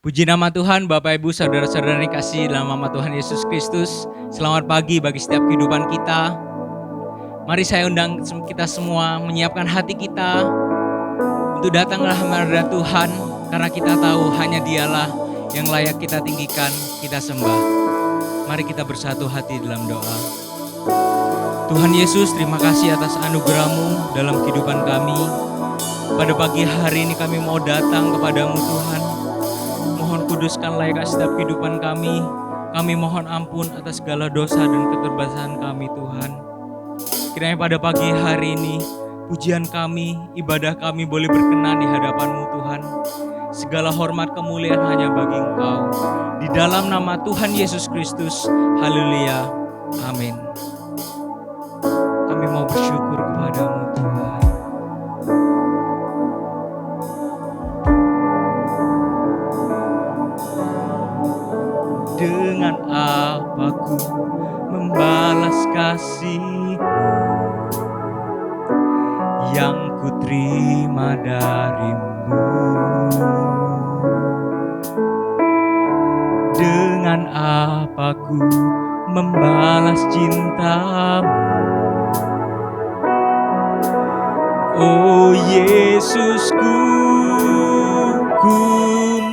Puji nama Tuhan, Bapak Ibu, Saudara-saudara yang kasih dalam nama Tuhan Yesus Kristus. Selamat pagi bagi setiap kehidupan kita. Mari saya undang kita semua menyiapkan hati kita untuk datanglah hadirat Tuhan, karena kita tahu hanya Dialah yang layak kita tinggikan, kita sembah. Mari kita bersatu hati dalam doa. Tuhan Yesus, terima kasih atas anugerah-Mu dalam kehidupan kami. Pada pagi hari ini kami mau datang kepadamu Tuhan. Mohon kuduskanlah setiap kehidupan kami. Kami mohon ampun atas segala dosa dan keterbatasan kami Tuhan. Kiranya pada pagi hari ini pujian kami, ibadah kami boleh berkenan di hadapan-Mu Tuhan. Segala hormat kemuliaan hanya bagi Engkau. Di dalam nama Tuhan Yesus Kristus. Haleluya. Amin. Kami mau bersyukur kepadamu Tuhan. Dengan apa ku membalas kasih yang ku terima darimu? Dengan apa ku membalas cintamu? Oh Yesusku, ku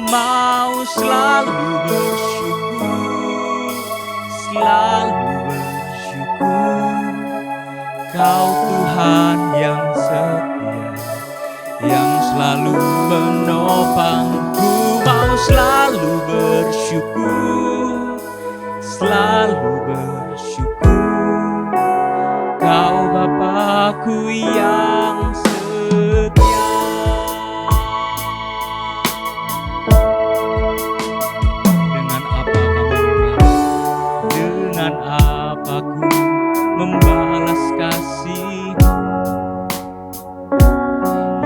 mau selalu bersyukur, selalu bersyukur. Kau Tuhan yang setia, yang selalu menopangku. Mau selalu bersyukur, selalu bersyukur. Kau Bapakku yang setia. Dengan apa kami membalas? Dengan apa ku membalas kasih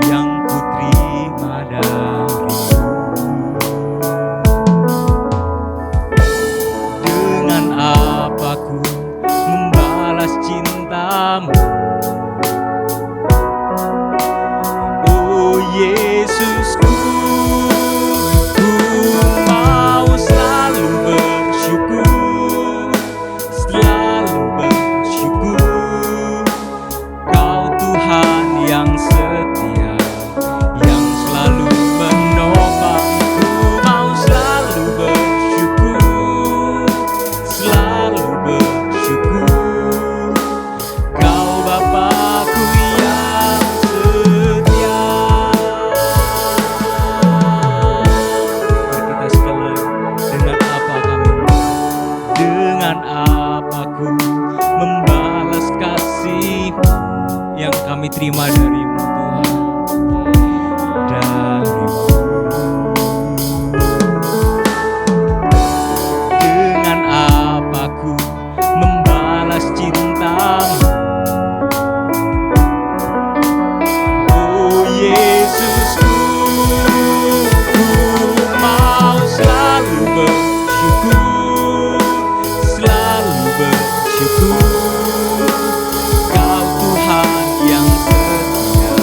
yang ku terima darimu? Dengan apa ku membalas cintamu? Oh Yesusku, ku mau selalu bersyukur, selalu bersyukur. Kau Tuhan yang setia, yang selalu menopangku. Mau selalu bersyukur, selalu bersyukur. Kau Bapakku yang setia. Mari kita sekali lagi. Dengan apa kami, dengan apa ku membalas kasih yang kami terima darimu Tuhan, darimu. Dengan apa ku membalas cintamu? Oh Yesusku, ku mau selalu bersyukur, selalu bersyukur. Kau Tuhan yang setia,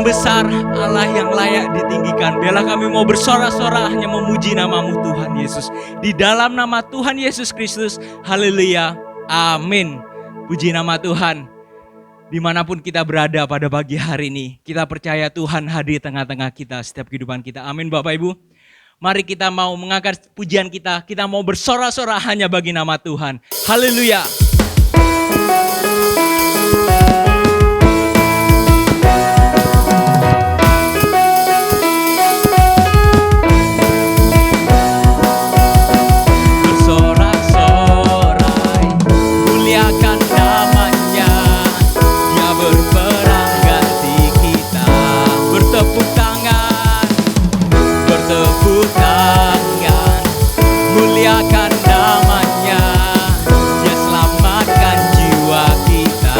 besar, Allah yang layak ditinggikan. Biarlah kami mau bersorak-sorak hanya memuji nama-Mu Tuhan Yesus. Di dalam nama Tuhan Yesus Kristus, haleluya, amin. Puji nama Tuhan. Dimanapun kita berada pada pagi hari ini, kita percaya Tuhan hadir tengah-tengah kita setiap kehidupan kita. Amin Bapak Ibu. Mari kita mau mengangkat pujian kita mau bersorak-sorak hanya bagi nama Tuhan. Haleluya. Muliakan namanya, Dia selamatkan jiwa kita.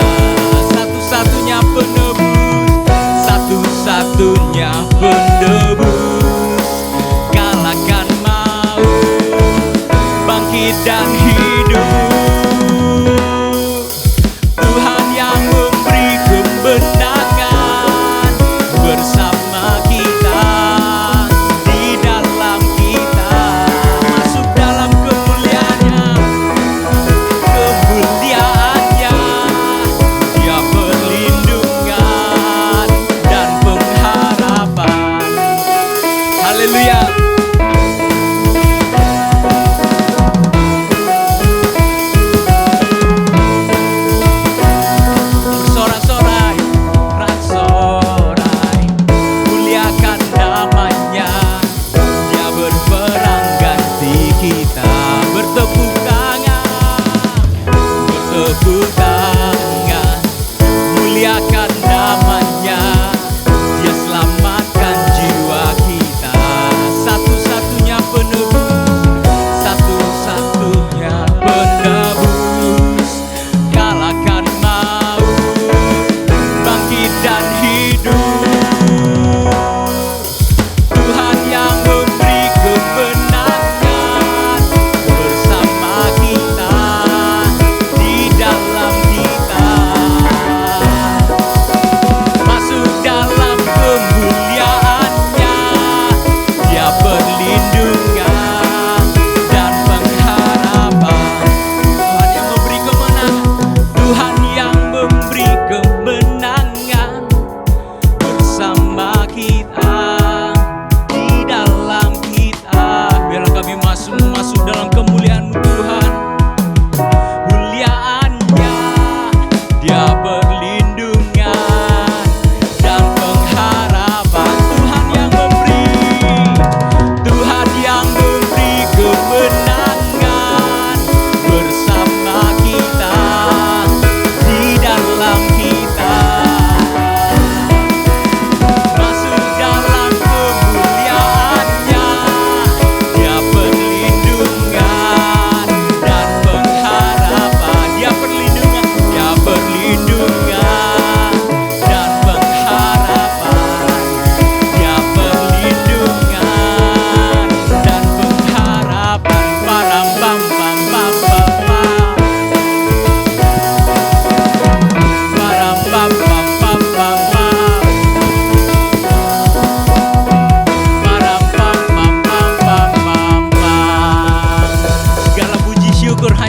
Satu-satunya penebus, satu-satunya penebus. Kalahkan maut, bangkit dan hidup. Tuhan yang memberi kemenangan bersama kita. Haleluya.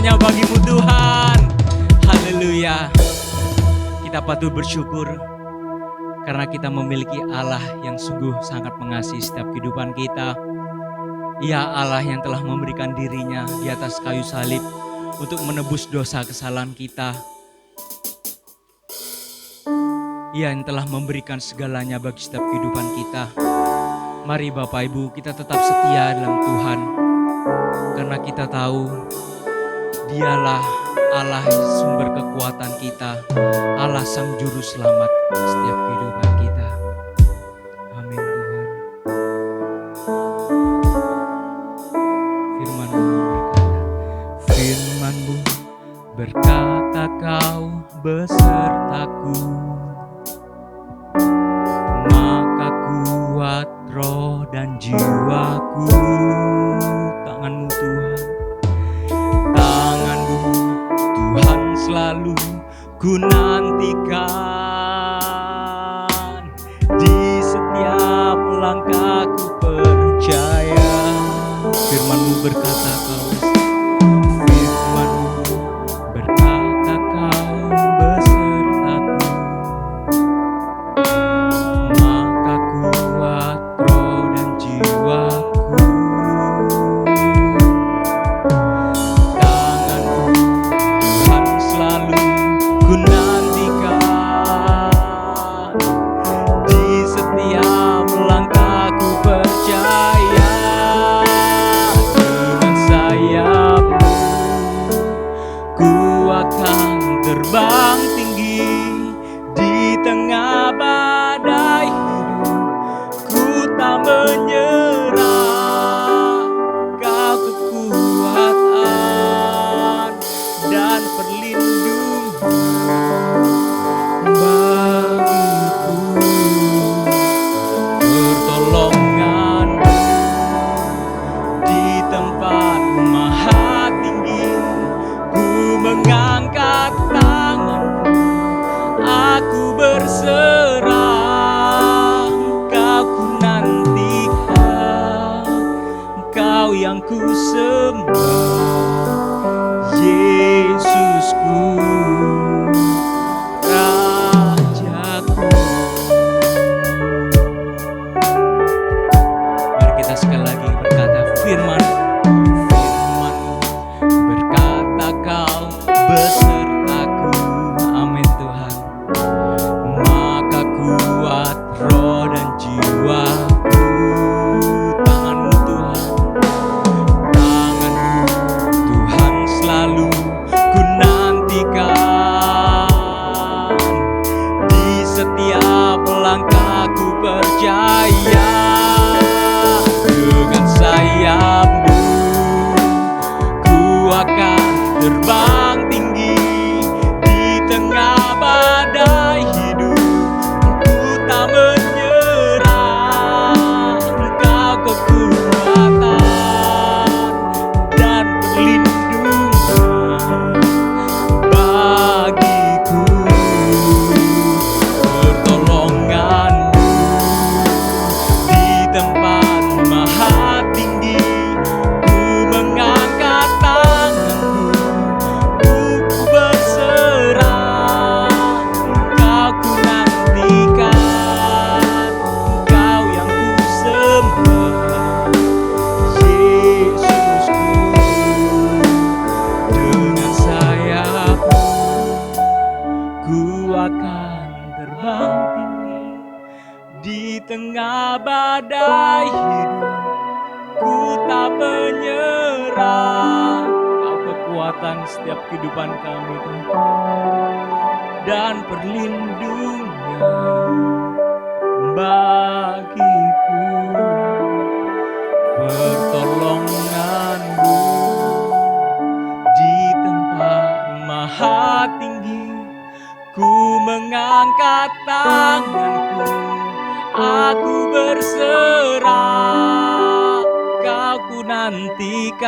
hanya bagi-Mu Tuhan. Haleluya. Kita patut bersyukur karena kita memiliki Allah yang sungguh sangat mengasihi setiap kehidupan kita. Ia Allah yang telah memberikan dirinya di atas kayu salib untuk menebus dosa kesalahan kita. Ia yang telah memberikan segalanya bagi setiap kehidupan kita. Mari Bapak Ibu, kita tetap setia dalam Tuhan. Karena kita tahu Dialah Allah sumber kekuatan kita, Allah sang juru selamat setiap kehidupan kita. Amin Tuhan. Firman-Mu berkata Kau besertaku, maka kuat roh dan jiwaku. Tangan-Mu Tuhan, Tangan-Mu Tuhan selalu ku nantikan. Di setiap langkahku percaya. Firman-Mu berkata Kau, Firman-Mu berkata Kau besertaku, maka kuat roh dan jiwaku. Tangan-Mu Tuhan selalu ku nantikan. Di setiap langkahku percaya. Dengan sayap-Mu ku akan terbang tinggi. Di tengah badai hidup ku tak menyerah. Kau kekuatan dan perlindungan bagiku. Pertolongan-Mu di tempat maha tinggi. Ku mengangkat tangan-Mu, aku berserah. Kau ku nantikan, Kau yang ku sembah, Yesusku, Rajaku. Mari kita sekali lagi berkata, Firman-Mu berkata Kau besertaku. Amin Tuhan. Maka kuat roh dan jiwaku. Tangan-Mu Tuhan, Tangan-Mu Tuhan selalu ku nantikan. Di setiap langkahku percaya. Dengan sayap-Mu ku akan terbang tinggi. Di tengah badai hidup ku tak menyerah. Engkau kekuatan dan perlindungan bagiku. Pertolongan-Mu di tempat maha tinggi. Ku mengangkat tangan-Mu, ku berserah. Kau ku nantikan, Kau yang ku sembah, Yesusku. Dengan sayap-Mu ku akan terbang tinggi. Di tengah badai hidup ku tak menyerah. Kau kekuatan setiap kehidupan kami Tuhan, dan perlindungan bagiku. Pertolongan-Mu di tempat maha tinggi. Ku mengangkat tanganku, aku berserah. Kau ku nantikan,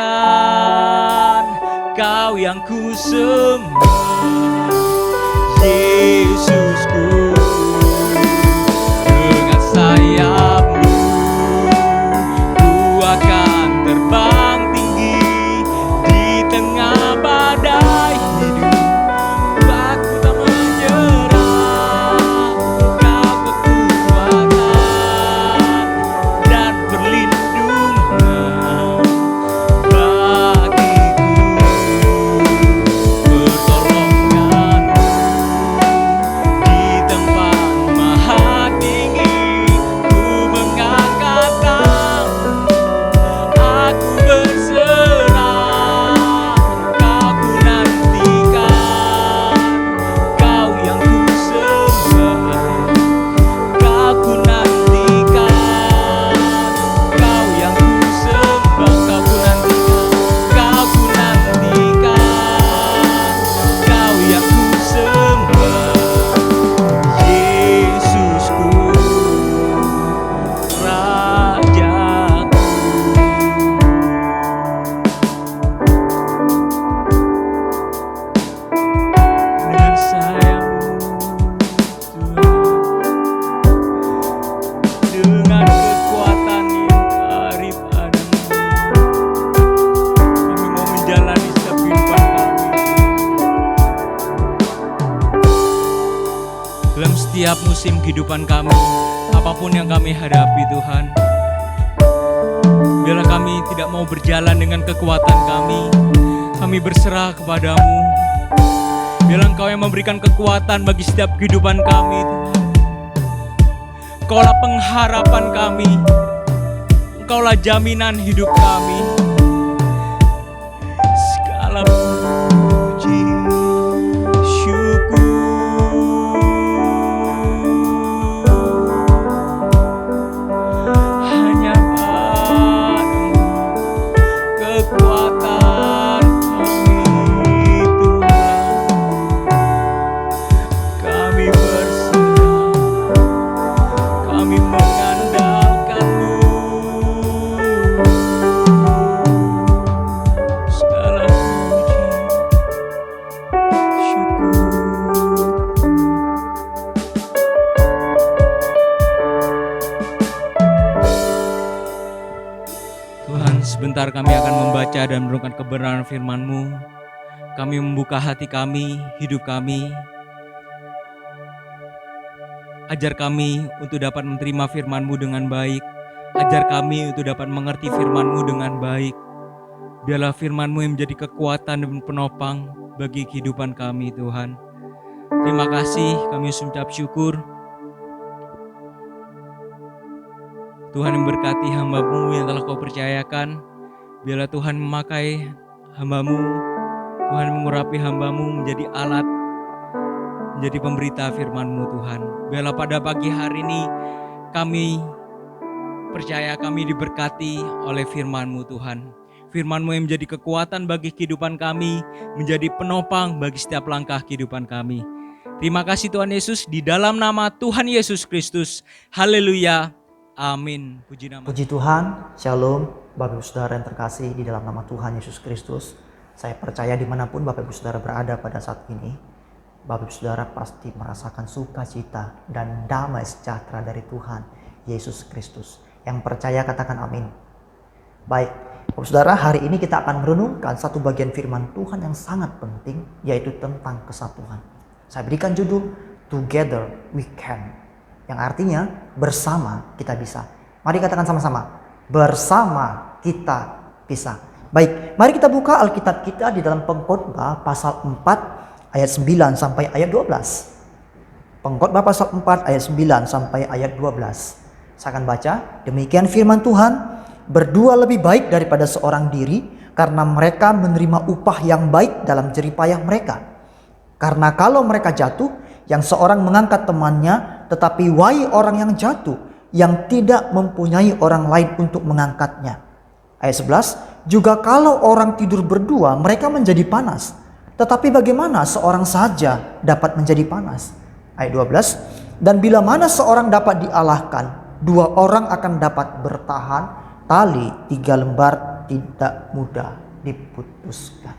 Kau yang ku sembah, Yesusku. Dengan sayap-Mu ku akan terbang tinggi. Di tengah badai setiap musim kehidupan kami, apapun yang kami hadapi Tuhan. Biarlah kami tidak mau berjalan dengan kekuatan kami berserah kepadamu. Biarlah Engkau yang memberikan kekuatan bagi setiap kehidupan kami Tuhan. Engkaulah pengharapan kami, Engkaulah jaminan hidup kami. Segala puji syukur hanya padamu, kekuatan kami Tuhan. Kami berserah, kami mengandalkan-Mu. Segala puji syukur. Tuhan, sebentar kami akan membaca dan merenungkan kebenaran firman-Mu. Kami membuka hati kami, hidup kami. Ajar kami untuk dapat menerima firman-Mu dengan baik. Ajar kami untuk dapat mengerti firman-Mu dengan baik. Biarlah firman-Mu yang menjadi kekuatan dan penopang bagi kehidupan kami Tuhan. Terima kasih, kami mengucap syukur. Tuhan yang berkati hamba-Mu yang telah Kau percayakan. Biarlah Tuhan memakai hamba-Mu, Tuhan mengurapi hamba-Mu menjadi alat, menjadi pemberita firman-Mu Tuhan. Biarlah pada pagi hari ini kami percaya kami diberkati oleh firman-Mu Tuhan. Firman-Mu yang menjadi kekuatan bagi kehidupan kami, menjadi penopang bagi setiap langkah kehidupan kami. Terima kasih Tuhan Yesus, di dalam nama Tuhan Yesus Kristus. Haleluya. Amin. Puji nama. Puji Tuhan, Shalom, Bapak Ibu Saudara yang terkasih di dalam nama Tuhan Yesus Kristus. Saya percaya dimanapun Bapak Ibu Saudara berada pada saat ini, Bapak Ibu Saudara pasti merasakan sukacita dan damai sejahtera dari Tuhan Yesus Kristus. Yang percaya katakan amin. Baik, Bapak Ibu Saudara, hari ini kita akan merenungkan satu bagian firman Tuhan yang sangat penting, yaitu tentang kesatuan. Saya berikan judul Together We Can, yang artinya bersama kita bisa. Mari katakan sama-sama, bersama kita bisa. Baik, mari kita buka Alkitab kita di dalam Pengkhotbah pasal 4 ayat 9 sampai ayat 12. Pengkhotbah pasal 4 ayat 9 sampai ayat 12. Saya akan baca, demikian firman Tuhan, berdua lebih baik daripada seorang diri, karena mereka menerima upah yang baik dalam jerih payah mereka. Karena kalau mereka jatuh, yang seorang mengangkat temannya, tetapi wahai orang yang jatuh, yang tidak mempunyai orang lain untuk mengangkatnya. Ayat 11, juga kalau orang tidur berdua, mereka menjadi panas. Tetapi bagaimana seorang saja dapat menjadi panas? Ayat 12, dan bila mana seorang dapat dialahkan, dua orang akan dapat bertahan, tali 3 lembar tidak mudah diputuskan.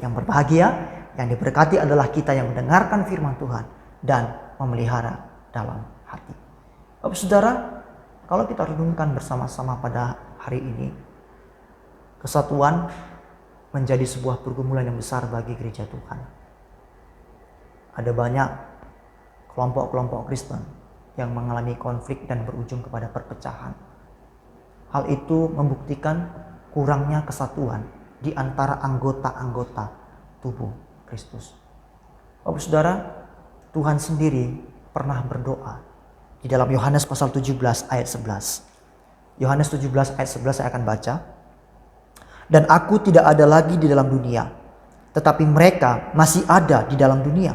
Yang berbahagia, yang diberkati adalah kita yang mendengarkan firman Tuhan dan memelihara dalam hati. Bapak Saudara, kalau kita renungkan bersama-sama pada hari ini, kesatuan menjadi sebuah pergumulan yang besar bagi gereja Tuhan. Ada banyak kelompok-kelompok Kristen yang mengalami konflik dan berujung kepada perpecahan. Hal itu membuktikan kurangnya kesatuan di antara anggota-anggota tubuh Kristus. Bapak Saudara, Tuhan sendiri pernah berdoa di dalam Yohanes pasal 17 ayat 11. Yohanes 17 ayat 11 saya akan baca. Dan aku tidak ada lagi di dalam dunia, tetapi mereka masih ada di dalam dunia.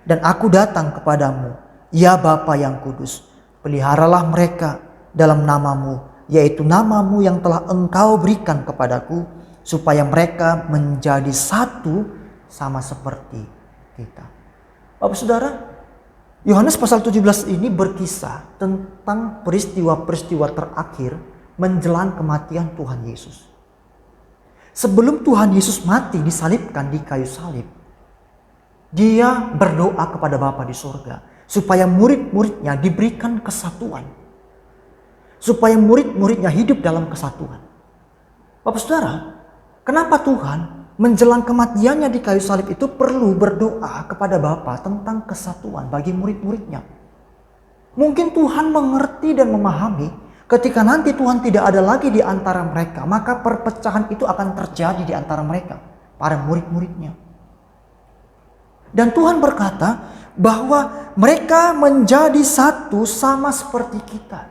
Dan aku datang kepadamu, ya Bapa yang kudus, peliharalah mereka dalam namamu, yaitu namamu yang telah engkau berikan kepadaku, supaya mereka menjadi satu sama seperti kita. Bapak Saudara, Yohanes pasal 17 ini berkisah tentang peristiwa-peristiwa terakhir menjelang kematian Tuhan Yesus. Sebelum Tuhan Yesus mati disalibkan di kayu salib, dia berdoa kepada Bapa di surga supaya murid-muridnya diberikan kesatuan, supaya murid-muridnya hidup dalam kesatuan. Bapak Saudara, kenapa Tuhan menjelang kematiannya di kayu salib itu perlu berdoa kepada Bapa tentang kesatuan bagi murid-muridnya? Mungkin Tuhan mengerti dan memahami ketika nanti Tuhan tidak ada lagi di antara mereka, maka perpecahan itu akan terjadi di antara mereka, para murid-muridnya. Dan Tuhan berkata bahwa mereka menjadi satu sama seperti kita.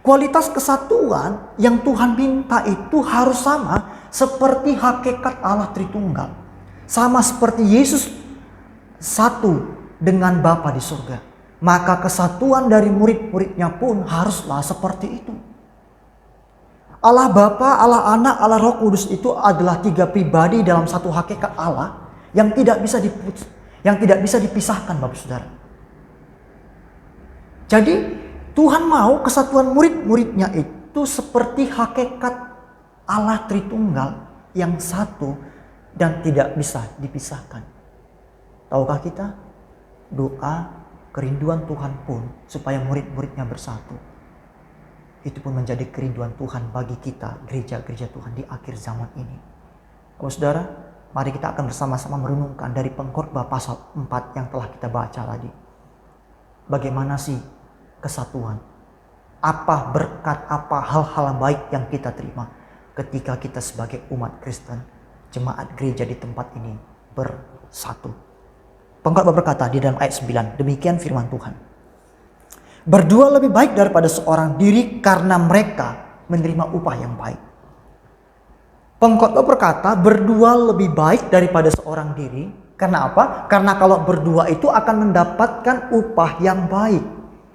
Kualitas kesatuan yang Tuhan minta itu harus sama seperti hakikat Allah Tritunggal. Sama seperti Yesus satu dengan Bapa di surga. Maka kesatuan dari murid-muridnya pun haruslah seperti itu. Allah Bapa, Allah Anak, Allah Roh Kudus itu adalah 3 pribadi dalam satu hakikat Allah yang tidak bisa dipisahkan, Bapak Saudara. Jadi Tuhan mau kesatuan murid-muridnya itu seperti hakikat Allah Tritunggal yang satu dan tidak bisa dipisahkan. Tahukah kita? Doa kerinduan Tuhan pun supaya murid-muridnya bersatu. Itu pun menjadi kerinduan Tuhan bagi kita, gereja-gereja Tuhan di akhir zaman ini. Bapak Saudara, mari kita akan bersama-sama merenungkan dari Pengkhotbah pasal 4 yang telah kita baca tadi. Bagaimana sih kesatuan? Apa berkat, apa hal-hal baik yang kita terima ketika kita sebagai umat Kristen, jemaat gereja di tempat ini bersatu. Pengkhotbah berkata di dalam ayat 9, demikian firman Tuhan. Berdua lebih baik daripada seorang diri karena mereka menerima upah yang baik. Pengkhotbah berkata berdua lebih baik daripada seorang diri. Karena apa? Karena kalau berdua itu akan mendapatkan upah yang baik.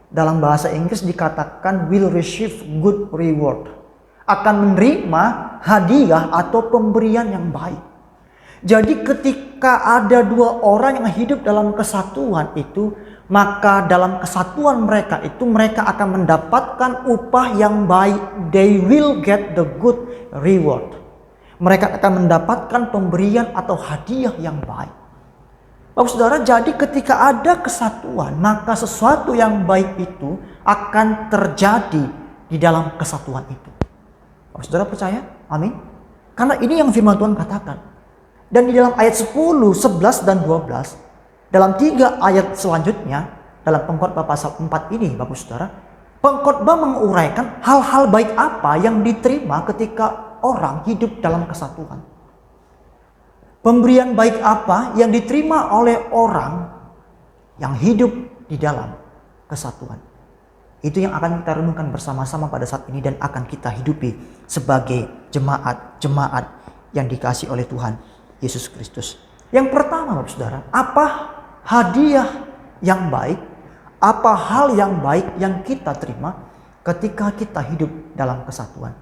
Dalam bahasa Inggris dikatakan will receive good reward. Akan menerima hadiah atau pemberian yang baik. Jadi ketika ada 2 orang yang hidup dalam kesatuan itu, maka dalam kesatuan mereka itu mereka akan mendapatkan upah yang baik. They will get the good reward. Mereka akan mendapatkan pemberian atau hadiah yang baik. Bapak Saudara, jadi ketika ada kesatuan, maka sesuatu yang baik itu akan terjadi di dalam kesatuan itu. Bapak Saudara percaya? Amin. Karena ini yang firman Tuhan katakan. Dan di dalam ayat 10, 11, dan 12, dalam 3 ayat selanjutnya, dalam Pengkhotbah pasal 4 ini, Bapak Saudara, Pengkhotbah menguraikan hal-hal baik apa yang diterima ketika orang hidup dalam kesatuan. Pemberian baik apa yang diterima oleh orang yang hidup di dalam kesatuan. Itu yang akan kita renungkan bersama-sama pada saat ini dan akan kita hidupi sebagai jemaat-jemaat yang dikasihi oleh Tuhan Yesus Kristus. Yang pertama, Bapak Saudara, apa hadiah yang baik, apa hal yang baik yang kita terima ketika kita hidup dalam kesatuan.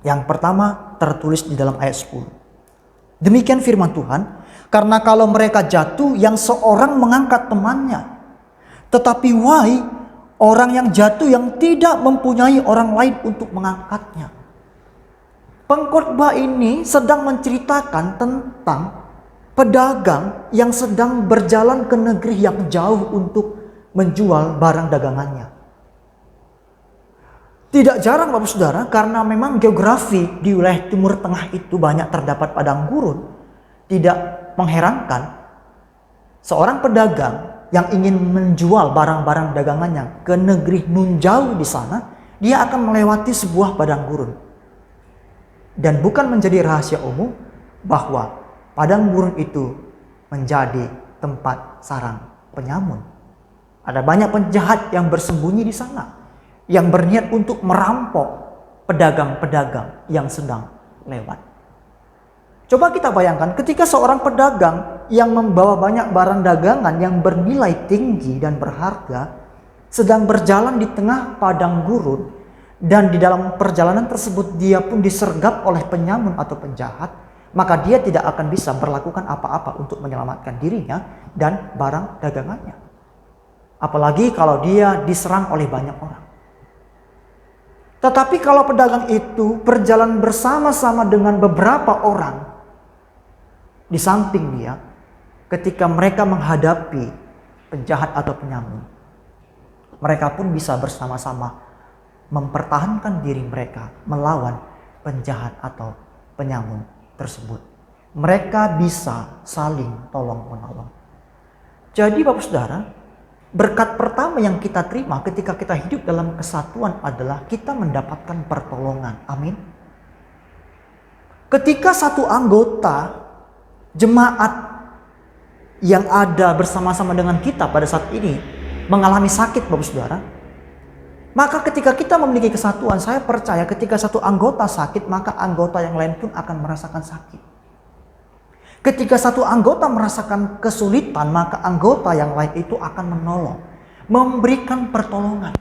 Yang pertama tertulis di dalam ayat 10. Demikian firman Tuhan, karena kalau mereka jatuh yang seorang mengangkat temannya. Tetapi wahai orang yang jatuh yang tidak mempunyai orang lain untuk mengangkatnya. Pengkhotbah ini sedang menceritakan tentang pedagang yang sedang berjalan ke negeri yang jauh untuk menjual barang dagangannya. Tidak jarang Bapak Saudara, karena memang geografi di wilayah Timur Tengah itu banyak terdapat padang gurun. Tidak mengherankan seorang pedagang yang ingin menjual barang-barang dagangannya ke negeri nun jauh di sana, dia akan melewati sebuah padang gurun. Dan bukan menjadi rahasia umum bahwa padang gurun itu menjadi tempat sarang penyamun. Ada banyak penjahat yang bersembunyi di sana, yang berniat untuk merampok pedagang-pedagang yang sedang lewat. Coba kita bayangkan ketika seorang pedagang yang membawa banyak barang dagangan yang bernilai tinggi dan berharga sedang berjalan di tengah padang gurun, dan di dalam perjalanan tersebut dia pun disergap oleh penyamun atau penjahat, maka dia tidak akan bisa melakukan apa-apa untuk menyelamatkan dirinya dan barang dagangannya. Apalagi kalau dia diserang oleh banyak orang. Tetapi kalau pedagang itu berjalan bersama-sama dengan beberapa orang di samping dia, ketika mereka menghadapi penjahat atau penyamun, mereka pun bisa bersama-sama mempertahankan diri mereka melawan penjahat atau penyamun tersebut. Mereka bisa saling tolong-menolong. Jadi Bapak Saudara, Berkat pertama yang kita terima ketika kita hidup dalam kesatuan adalah kita mendapatkan pertolongan. Amin. Ketika satu anggota jemaat yang ada bersama-sama dengan kita pada saat ini mengalami sakit, Bapak Saudara, maka ketika kita memiliki kesatuan, saya percaya ketika satu anggota sakit, maka anggota yang lain pun akan merasakan sakit. Ketika satu anggota merasakan kesulitan, maka anggota yang lain itu akan menolong, memberikan pertolongan.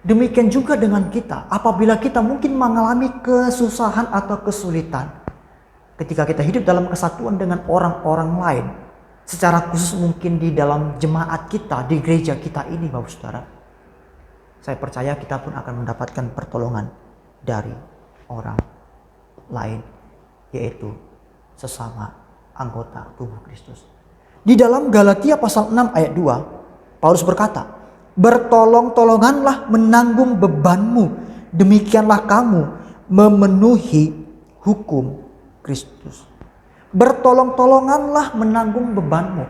Demikian juga dengan kita, apabila kita mungkin mengalami kesusahan atau kesulitan, ketika kita hidup dalam kesatuan dengan orang-orang lain, secara khusus mungkin di dalam jemaat kita, di gereja kita ini, Bapak Saudara, saya percaya kita pun akan mendapatkan pertolongan dari orang lain, yaitu sesama anggota tubuh Kristus. Di dalam Galatia pasal 6 ayat 2, Paulus berkata, "Bertolong-tolonganlah menanggung bebanmu, demikianlah kamu memenuhi hukum Kristus." Bertolong-tolonganlah menanggung bebanmu.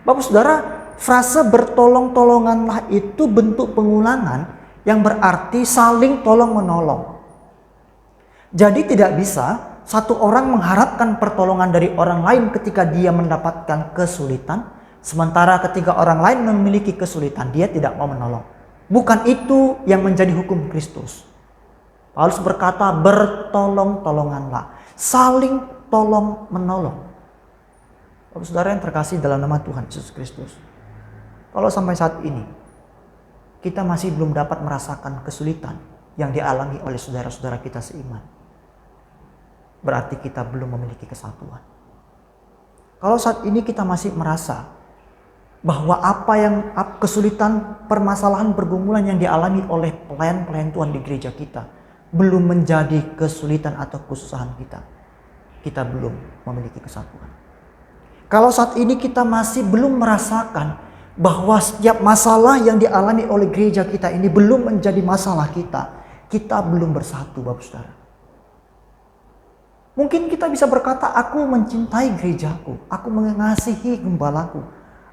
Bapak Saudara, frase bertolong-tolonganlah itu bentuk pengulangan yang berarti saling tolong-menolong. Jadi tidak bisa satu orang mengharapkan pertolongan dari orang lain ketika dia mendapatkan kesulitan, sementara ketika orang lain memiliki kesulitan, dia tidak mau menolong. Bukan itu yang menjadi hukum Kristus. Paulus berkata, bertolong-tolonganlah, saling tolong menolong. Bapak Saudara yang terkasih dalam nama Tuhan Yesus Kristus, kalau sampai saat ini kita masih belum dapat merasakan kesulitan yang dialami oleh saudara-saudara kita seiman, berarti kita belum memiliki kesatuan. Kalau saat ini kita masih merasa bahwa kesulitan, permasalahan, pergumulan yang dialami oleh pelayan-pelayan Tuhan di gereja kita belum menjadi kesulitan atau kesusahan kita belum memiliki kesatuan. Kalau saat ini kita masih belum merasakan bahwa setiap masalah yang dialami oleh gereja kita ini belum menjadi masalah kita belum bersatu, Bapak Saudara. Mungkin kita bisa berkata, aku mencintai gerejaku, aku mengasihi gembalaku,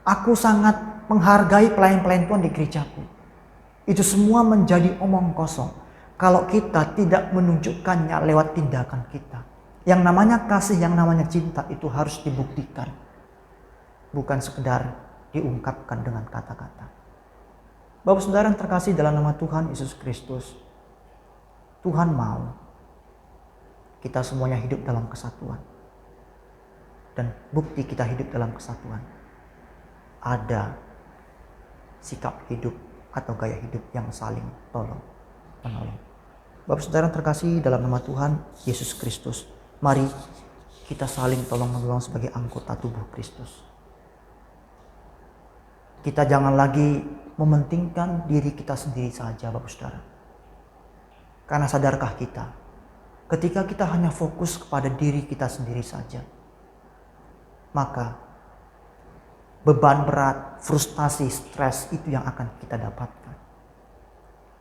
aku sangat menghargai pelayan-pelayan Tuhan di gerejaku. Itu semua menjadi omong kosong kalau kita tidak menunjukkannya lewat tindakan kita. Yang namanya kasih, yang namanya cinta itu harus dibuktikan, bukan sekedar diungkapkan dengan kata-kata. Bapak Saudara yang terkasih dalam nama Tuhan Yesus Kristus, Tuhan mau kita semuanya hidup dalam kesatuan. Dan bukti kita hidup dalam kesatuan, ada sikap hidup atau gaya hidup yang saling tolong menolong. Bapak Saudara yang terkasih dalam nama Tuhan Yesus Kristus, mari kita saling tolong menolong sebagai anggota tubuh Kristus. Kita jangan lagi mementingkan diri kita sendiri saja, Bapak Saudara. Karena sadarkah kita, ketika kita hanya fokus kepada diri kita sendiri saja, maka beban berat, frustasi, stres itu yang akan kita dapatkan.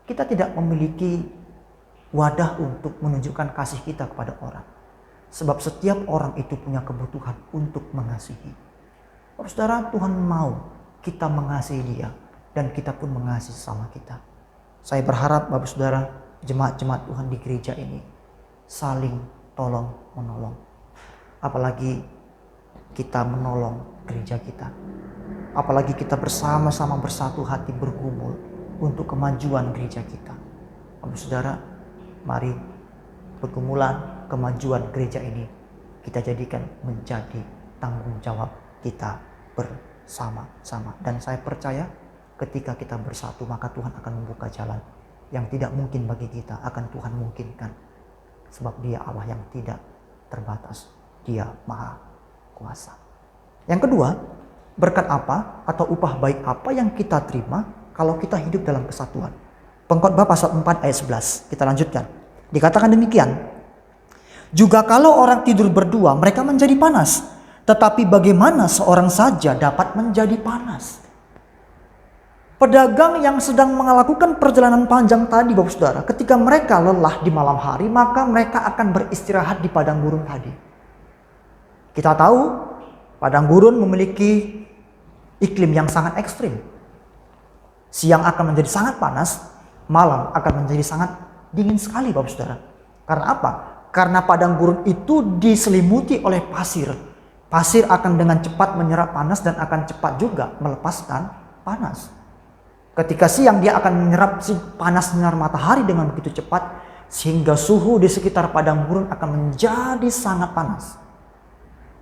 Kita tidak memiliki wadah untuk menunjukkan kasih kita kepada orang. Sebab setiap orang itu punya kebutuhan untuk mengasihi. Bapak Saudara, Tuhan mau kita mengasihi dia dan kita pun mengasihi sesama kita. Saya berharap Bapak Saudara, jemaat-jemaat Tuhan di gereja ini saling tolong menolong. Apalagi kita menolong gereja kita. Apalagi kita bersama-sama bersatu hati bergumul untuk kemajuan gereja kita. Bapak Saudara, mari pergumulan kemajuan gereja ini kita jadikan menjadi tanggung jawab kita bersama-sama. Dan saya percaya ketika kita bersatu, maka Tuhan akan membuka jalan yang tidak mungkin bagi kita, akan Tuhan mungkinkan. Sebab Dia Allah yang tidak terbatas, Dia Maha Kuasa. Yang kedua, berkat apa atau upah baik apa yang kita terima kalau kita hidup dalam kesatuan? Pengkhotbah pasal 4 ayat 11. Kita lanjutkan. Dikatakan demikian, juga kalau orang tidur berdua, mereka menjadi panas. Tetapi bagaimana seorang saja dapat menjadi panas? Pedagang yang sedang melakukan perjalanan panjang tadi, Bapak Saudara, ketika mereka lelah di malam hari, maka mereka akan beristirahat di padang gurun tadi. Kita tahu padang gurun memiliki iklim yang sangat ekstrim. Siang akan menjadi sangat panas, malam akan menjadi sangat dingin sekali Bapak Saudara. Karena apa? Karena padang gurun itu diselimuti oleh pasir. Pasir akan dengan cepat menyerap panas dan akan cepat juga melepaskan panas. Ketika siang dia akan menyerap panas sinar matahari dengan begitu cepat sehingga suhu di sekitar padang gurun akan menjadi sangat panas.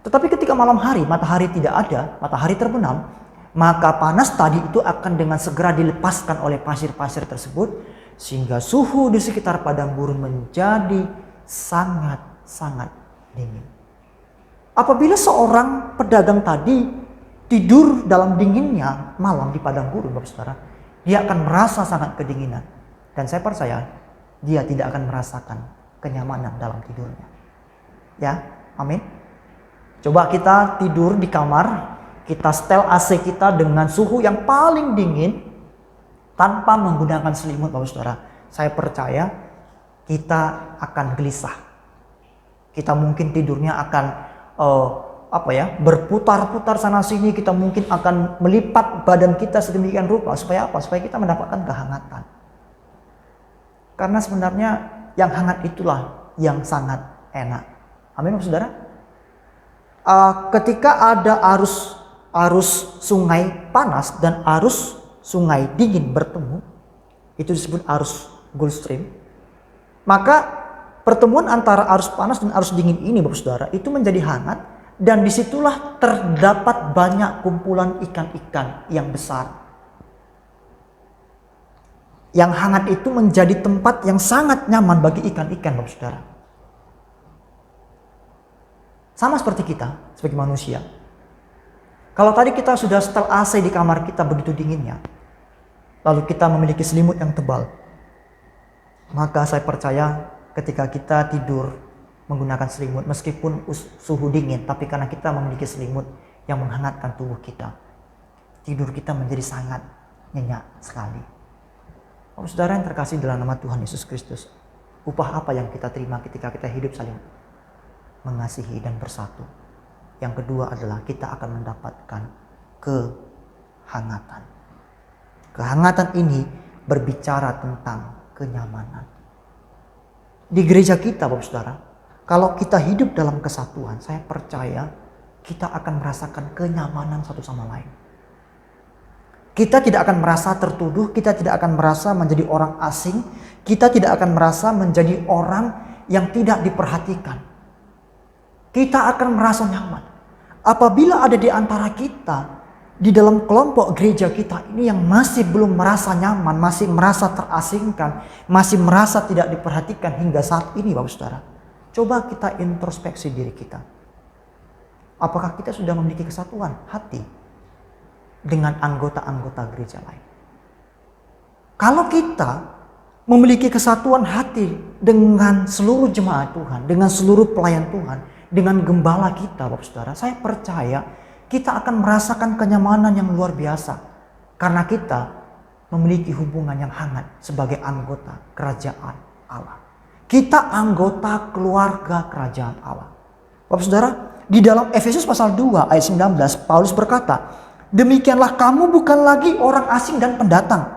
Tetapi ketika malam hari matahari tidak ada, matahari terbenam, maka panas tadi itu akan dengan segera dilepaskan oleh pasir-pasir tersebut sehingga suhu di sekitar padang gurun menjadi sangat-sangat dingin. Apabila seorang pedagang tadi tidur dalam dinginnya malam di padang gurun, Bapak Saudara, dia akan merasa sangat kedinginan. Dan saya percaya dia tidak akan merasakan kenyamanan dalam tidurnya. Ya, amin. Coba kita tidur di kamar, kita setel AC kita dengan suhu yang paling dingin tanpa menggunakan selimut, Bapak Saudara. Saya percaya kita akan gelisah. Kita mungkin tidurnya akan berputar-putar sana sini. Kita mungkin akan melipat badan kita sedemikian rupa supaya apa? Supaya kita mendapatkan kehangatan. Karena sebenarnya yang hangat itulah yang sangat enak. Amin, Bapak Saudara. Ketika ada arus sungai panas dan arus sungai dingin bertemu, itu disebut arus Gulf Stream. Maka pertemuan antara arus panas dan arus dingin ini, Bapak Saudara, itu menjadi hangat dan disitulah terdapat banyak kumpulan ikan-ikan yang besar. Yang hangat itu menjadi tempat yang sangat nyaman bagi ikan-ikan, Bapak Saudara. Sama seperti kita sebagai manusia. Kalau tadi kita sudah setel AC di kamar kita begitu dinginnya, lalu kita memiliki selimut yang tebal, maka saya percaya ketika kita tidur menggunakan selimut, meskipun suhu dingin, tapi karena kita memiliki selimut yang menghangatkan tubuh kita, tidur kita menjadi sangat nyenyak sekali. Bapak Saudara yang terkasih dalam nama Tuhan Yesus Kristus, upah apa yang kita terima ketika kita hidup saling mengasihi dan bersatu? Yang kedua adalah kita akan mendapatkan kehangatan. Kehangatan ini berbicara tentang kenyamanan. Di gereja kita, Bapak Saudara, kalau kita hidup dalam kesatuan, saya percaya kita akan merasakan kenyamanan satu sama lain. Kita tidak akan merasa tertuduh, kita tidak akan merasa menjadi orang asing, kita tidak akan merasa menjadi orang yang tidak diperhatikan. Kita akan merasa nyaman. Apabila ada di antara kita, di dalam kelompok gereja kita ini yang masih belum merasa nyaman, masih merasa terasingkan, masih merasa tidak diperhatikan hingga saat ini, Bapak Saudara. Coba kita introspeksi diri kita. Apakah kita sudah memiliki kesatuan hati dengan anggota-anggota gereja lain? Kalau kita memiliki kesatuan hati dengan seluruh jemaat Tuhan, dengan seluruh pelayan Tuhan, dengan gembala kita, Bapak Saudara, saya percaya kita akan merasakan kenyamanan yang luar biasa. Karena kita memiliki hubungan yang hangat sebagai anggota kerajaan Allah. Kita anggota keluarga kerajaan Allah. Bapak Saudara, di dalam Efesus pasal 2 ayat 19, Paulus berkata, demikianlah kamu bukan lagi orang asing dan pendatang,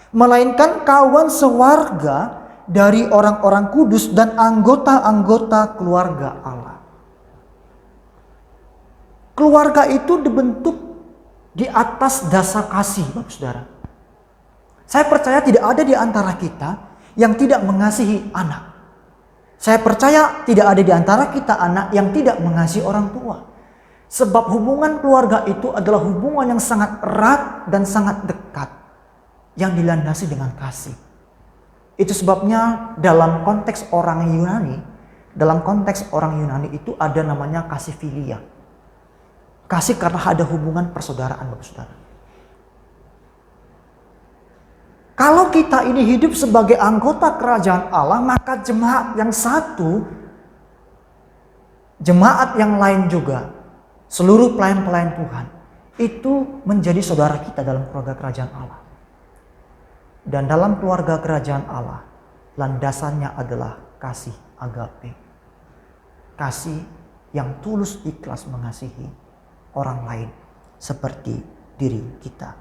melainkan kawan sewarga dari orang-orang kudus dan anggota-anggota keluarga Allah. Keluarga itu dibentuk di atas dasar kasih, Bapak Saudara. Saya percaya tidak ada di antara kita yang tidak mengasihi anak. Saya percaya tidak ada di antara kita anak yang tidak mengasihi orang tua. Sebab hubungan keluarga itu adalah hubungan yang sangat erat dan sangat dekat, yang dilandasi dengan kasih. Itu sebabnya dalam konteks orang Yunani itu ada namanya kasih filia. Kasih karena ada hubungan persaudaraan, Bapak Saudara. Kalau kita ini hidup sebagai anggota kerajaan Allah, maka jemaat yang satu, jemaat yang lain juga, seluruh pelayan-pelayan Tuhan, itu menjadi saudara kita dalam keluarga kerajaan Allah. Dan dalam keluarga kerajaan Allah, landasannya adalah kasih agape. Kasih yang tulus ikhlas mengasihi orang lain seperti diri kita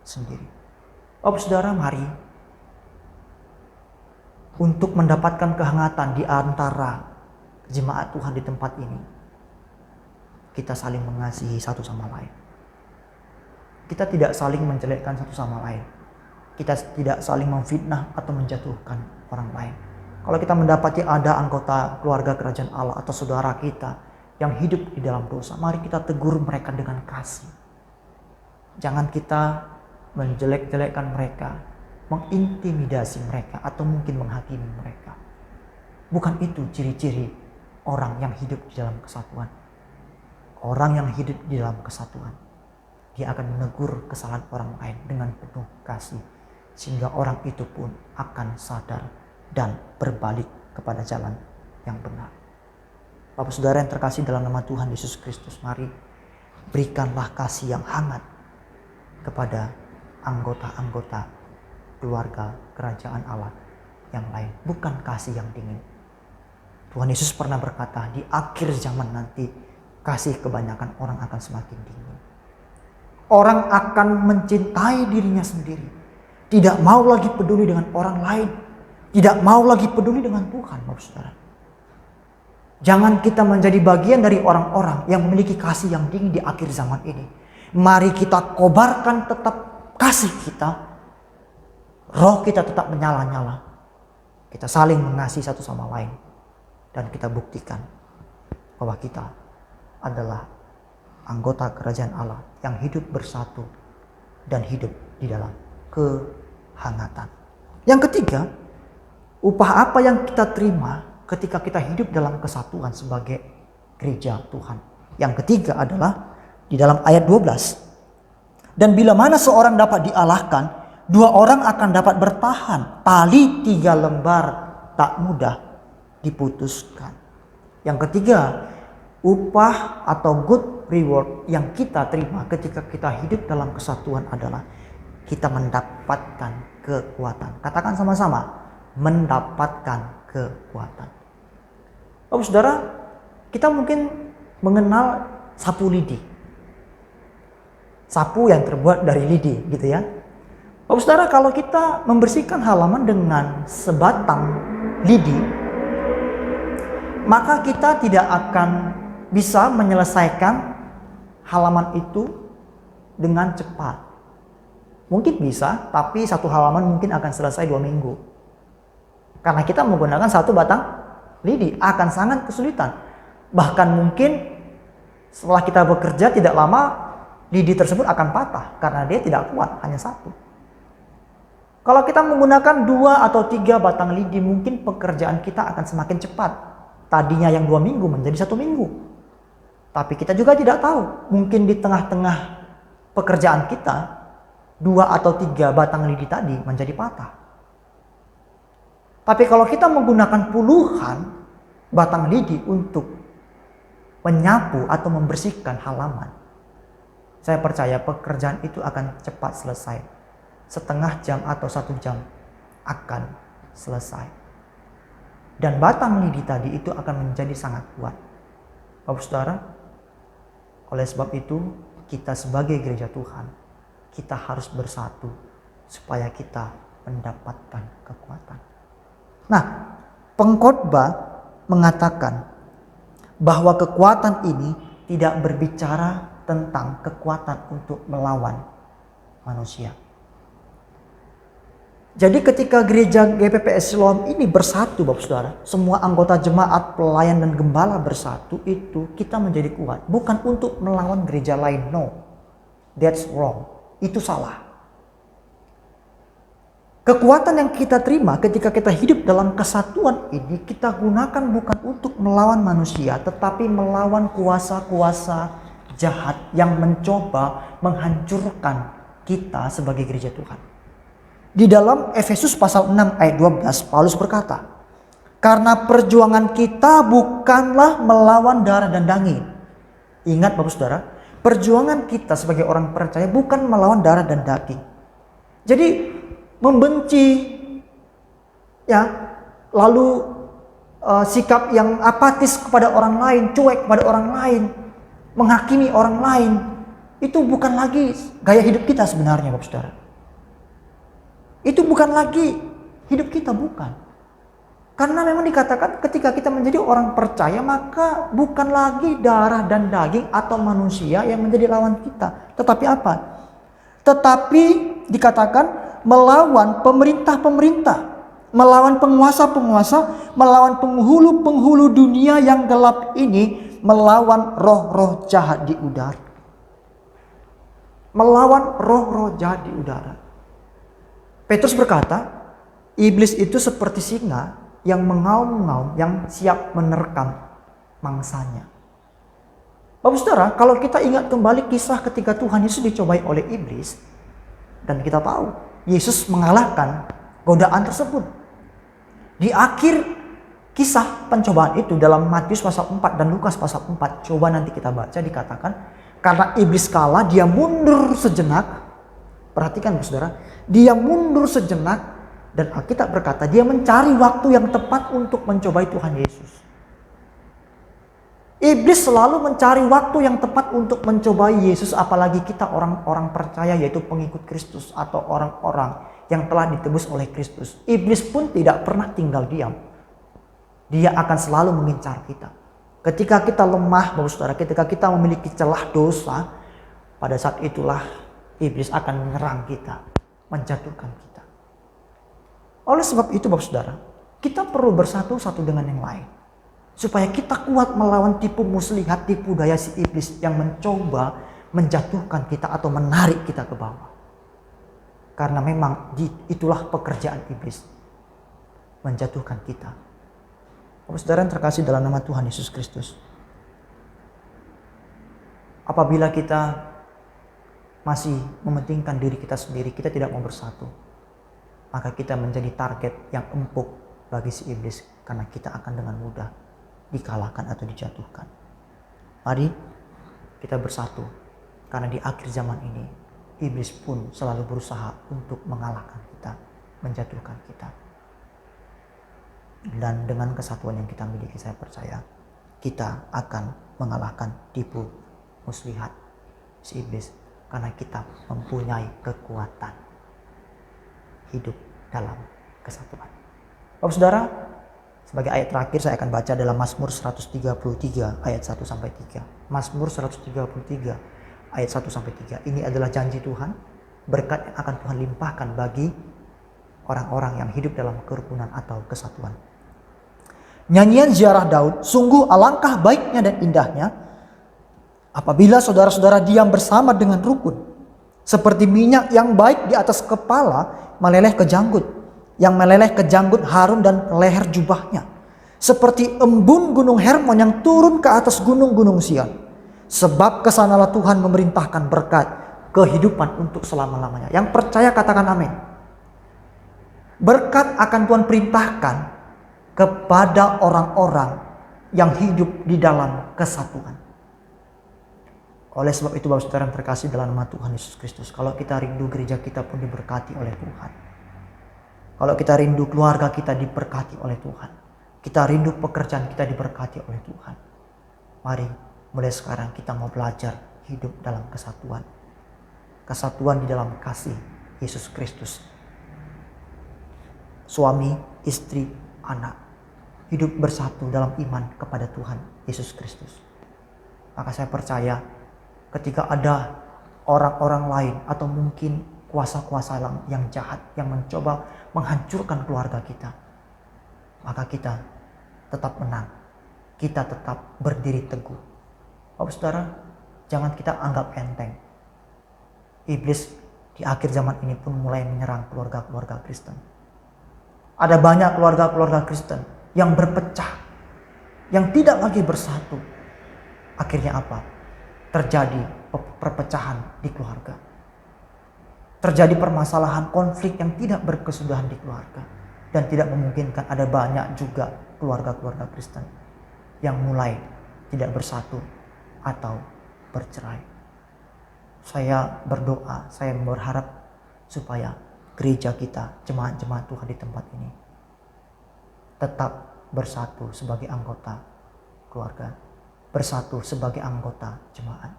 sendiri. Bapak Saudara, mari untuk mendapatkan kehangatan di antara jemaat Tuhan di tempat ini, kita saling mengasihi satu sama lain. Kita tidak saling menjelekkan satu sama lain. Kita tidak saling memfitnah atau menjatuhkan orang lain. Kalau kita mendapati ada anggota keluarga kerajaan Allah atau saudara kita yang hidup di dalam dosa, mari kita tegur mereka dengan kasih. Jangan kita menjelek-jelekkan mereka, mengintimidasi mereka, atau mungkin menghakimi mereka. Bukan itu ciri-ciri orang yang hidup di dalam kesatuan. Orang yang hidup di dalam kesatuan, dia akan menegur kesalahan orang lain dengan penuh kasih, sehingga orang itu pun akan sadar dan berbalik kepada jalan yang benar. Bapak Saudara yang terkasih dalam nama Tuhan Yesus Kristus, mari berikanlah kasih yang hangat kepada anggota-anggota keluarga kerajaan Allah yang lain, bukan kasih yang dingin. Tuhan Yesus pernah berkata, di akhir zaman nanti kasih kebanyakan orang akan semakin dingin. Orang akan mencintai dirinya sendiri, tidak mau lagi peduli dengan orang lain, tidak mau lagi peduli dengan Tuhan. Bapak Saudara, jangan kita menjadi bagian dari orang-orang yang memiliki kasih yang dingin di akhir zaman ini. Mari kita kobarkan tetap kasih kita. Roh kita tetap menyala-nyala. Kita saling mengasihi satu sama lain. Dan kita buktikan bahwa kita adalah anggota kerajaan Allah yang hidup bersatu dan hidup di dalam kehangatan. Yang ketiga, upah apa yang kita terima ketika kita hidup dalam kesatuan sebagai gereja Tuhan. Yang ketiga adalah di dalam ayat 12. Dan bila mana seorang dapat dialahkan, dua orang akan dapat bertahan. Tali 3 lembar tak mudah diputuskan. Yang ketiga, upah atau good reward yang kita terima ketika kita hidup dalam kesatuan adalah kita mendapatkan kekuatan. Katakan sama-sama, mendapatkan kekuatan. Bapak Saudara, kita mungkin mengenal sapu lidi. Sapu yang terbuat dari lidi, gitu ya. Bapak Saudara, kalau kita membersihkan halaman dengan sebatang lidi, maka kita tidak akan bisa menyelesaikan halaman itu dengan cepat. Mungkin bisa, tapi satu halaman mungkin akan selesai 2 minggu. Karena kita menggunakan satu batang lidi, akan sangat kesulitan. Bahkan mungkin setelah kita bekerja tidak lama, lidi tersebut akan patah karena dia tidak kuat, hanya satu. Kalau kita menggunakan 2 atau 3 batang lidi, mungkin pekerjaan kita akan semakin cepat. Tadinya yang 2 minggu menjadi 1 minggu. Tapi kita juga tidak tahu, mungkin di tengah-tengah pekerjaan kita, 2 atau 3 batang lidi tadi menjadi patah. Tapi kalau kita menggunakan puluhan batang lidi untuk menyapu atau membersihkan halaman, saya percaya pekerjaan itu akan cepat selesai. Setengah jam atau 1 jam akan selesai. Dan batang lidi tadi itu akan menjadi sangat kuat. Bapak Saudara, oleh sebab itu kita sebagai gereja Tuhan, kita harus bersatu supaya kita mendapatkan kekuatan. Nah, pengkhotbah mengatakan bahwa kekuatan ini tidak berbicara tentang kekuatan untuk melawan manusia. Jadi ketika gereja GPPS Siloam ini bersatu, Bapak Saudara, semua anggota jemaat, pelayan dan gembala bersatu, itu kita menjadi kuat. Bukan untuk melawan gereja lain, no. That's wrong. Itu salah. Kekuatan yang kita terima ketika kita hidup dalam kesatuan ini, kita gunakan bukan untuk melawan manusia, tetapi melawan kuasa-kuasa jahat yang mencoba menghancurkan kita sebagai gereja Tuhan. Di dalam Efesus pasal 6 ayat 12, Paulus berkata, karena perjuangan kita bukanlah melawan darah dan daging. Ingat Bapak Saudara, perjuangan kita sebagai orang percaya bukan melawan darah dan daging. Jadi membenci, ya, lalu sikap yang apatis kepada orang lain, cuek kepada orang lain, menghakimi orang lain, itu bukan lagi gaya hidup kita sebenarnya, Bapak Saudara. Itu bukan lagi hidup kita, bukan. Karena memang dikatakan ketika kita menjadi orang percaya, maka bukan lagi darah dan daging atau manusia yang menjadi lawan kita. Tetapi apa? Tetapi dikatakan melawan pemerintah-pemerintah, melawan penguasa-penguasa, melawan penghulu-penghulu dunia yang gelap ini, melawan roh-roh jahat di udara. Melawan roh-roh jahat di udara. Petrus berkata, iblis itu seperti singa yang mengaum-ngaum, yang siap menerkam mangsanya. Bapak saudara, kalau kita ingat kembali kisah ketika Tuhan Yesus dicobai oleh iblis, dan kita tahu Yesus mengalahkan godaan tersebut. Di akhir kisah pencobaan itu dalam Matius pasal 4 dan Lukas pasal 4, coba nanti kita baca, dikatakan karena iblis kalah, dia mundur sejenak. Perhatikan saudara, dia mundur sejenak. Dan Alkitab berkata dia mencari waktu yang tepat untuk mencobai Tuhan Yesus. Iblis selalu mencari waktu yang tepat untuk mencobai Yesus, apalagi kita orang-orang percaya, yaitu pengikut Kristus atau orang-orang yang telah ditebus oleh Kristus. Iblis pun tidak pernah tinggal diam. Dia akan selalu mengincar kita. Ketika kita lemah, Bapak Saudara, ketika kita memiliki celah dosa, pada saat itulah iblis akan menyerang kita, menjatuhkan kita. Oleh sebab itu Bapak Saudara, kita perlu bersatu satu dengan yang lain. Supaya kita kuat melawan tipu muslihat, tipu daya si iblis yang mencoba menjatuhkan kita atau menarik kita ke bawah. Karena memang itulah pekerjaan iblis, menjatuhkan kita. Bapak Saudara yang terkasih dalam nama Tuhan Yesus Kristus. Apabila kita masih mementingkan diri kita sendiri, kita tidak mau bersatu, maka kita menjadi target yang empuk bagi si iblis, karena kita akan dengan mudah dikalahkan atau dijatuhkan. Mari kita bersatu, karena di akhir zaman ini iblis pun selalu berusaha untuk mengalahkan kita, menjatuhkan kita. Dan dengan kesatuan yang kita miliki, saya percaya kita akan mengalahkan tipu muslihat si iblis, karena kita mempunyai kekuatan hidup dalam kesatuan. Bapak Saudara, sebagai ayat terakhir saya akan baca dalam Mazmur 133 ayat 1 sampai 3. Mazmur 133 ayat 1 sampai 3. Ini adalah janji Tuhan, berkat yang akan Tuhan limpahkan bagi orang-orang yang hidup dalam kerukunan atau kesatuan. Nyanyian ziarah Daud, sungguh alangkah baiknya dan indahnya apabila saudara-saudara diam bersama dengan rukun, seperti minyak yang baik di atas kepala meleleh ke janggut, yang meleleh ke janggut Harun dan leher jubahnya, seperti embun gunung Hermon yang turun ke atas gunung-gunung Sion. Sebab kesanalah Tuhan memerintahkan berkat kehidupan untuk selama-lamanya. Yang percaya katakan amin. Berkat akan Tuhan perintahkan kepada orang-orang yang hidup di dalam kesatuan. Oleh sebab itu Bapak Saudara yang terkasih dalam nama Tuhan Yesus Kristus, kalau kita rindu gereja kita pun diberkati oleh Tuhan. Kalau kita rindu keluarga kita diberkati oleh Tuhan. Kita rindu pekerjaan kita diberkati oleh Tuhan. Mari mulai sekarang kita mau belajar hidup dalam kesatuan. Kesatuan di dalam kasih Yesus Kristus. Suami, istri, anak. Hidup bersatu dalam iman kepada Tuhan Yesus Kristus. Maka saya percaya ketika ada orang-orang lain atau mungkin kuasa-kuasa yang jahat yang mencoba menghancurkan keluarga kita, maka kita tetap menang. Kita tetap berdiri teguh. Bapak Saudara, jangan kita anggap enteng. Iblis di akhir zaman ini pun mulai menyerang keluarga-keluarga Kristen. Ada banyak keluarga-keluarga Kristen yang berpecah, yang tidak lagi bersatu. Akhirnya apa? Terjadi perpecahan di keluarga. Terjadi permasalahan konflik yang tidak berkesudahan di keluarga. Dan tidak memungkinkan, ada banyak juga keluarga-keluarga Kristen yang mulai tidak bersatu atau bercerai. Saya berdoa, saya berharap supaya gereja kita, jemaat-jemaat Tuhan di tempat ini tetap bersatu sebagai anggota keluarga, bersatu sebagai anggota jemaat,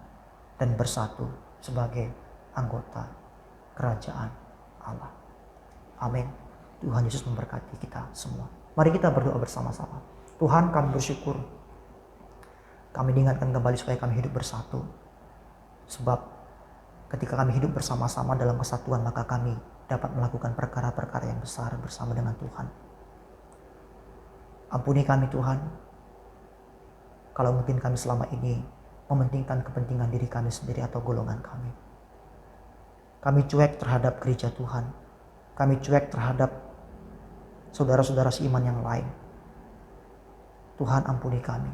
dan bersatu sebagai anggota kerajaan Allah. Amin. Tuhan Yesus memberkati kita semua. Mari kita berdoa bersama-sama. Tuhan, kami bersyukur. Kami diingatkan kembali supaya kami hidup bersatu. Sebab ketika kami hidup bersama-sama dalam kesatuan, maka kami dapat melakukan perkara-perkara yang besar bersama dengan Tuhan. Ampuni kami Tuhan, kalau mungkin kami selama ini mementingkan kepentingan diri kami sendiri atau golongan kami. Kami cuek terhadap gereja Tuhan. Kami cuek terhadap saudara-saudara seiman yang lain. Tuhan, ampuni kami.